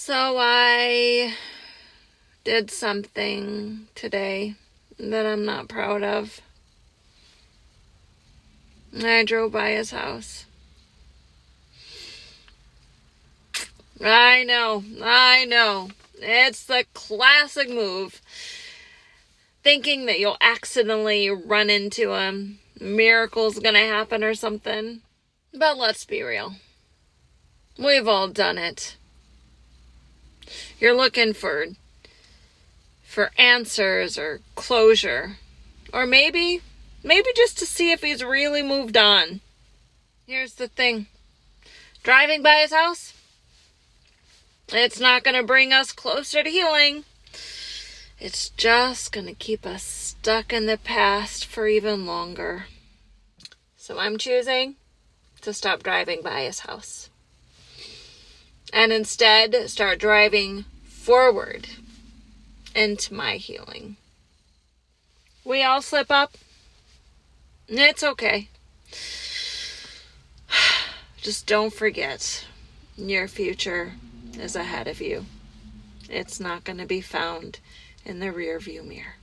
So I did something today that I'm not proud of. I drove by his house. I know. It's the classic move. Thinking that you'll accidentally run into him. Miracle's gonna happen or something. But let's be real. We've all done it. You're looking for answers or closure. Or maybe just to see if he's really moved on. Here's the thing. Driving by his house, it's not going to bring us closer to healing. It's just going to keep us stuck in the past for even longer. So I'm choosing to stop driving by his house. And instead start driving forward into my healing. We all slip up. It's okay. Just don't forget, your future is ahead of you. It's not going to be found in the rearview mirror.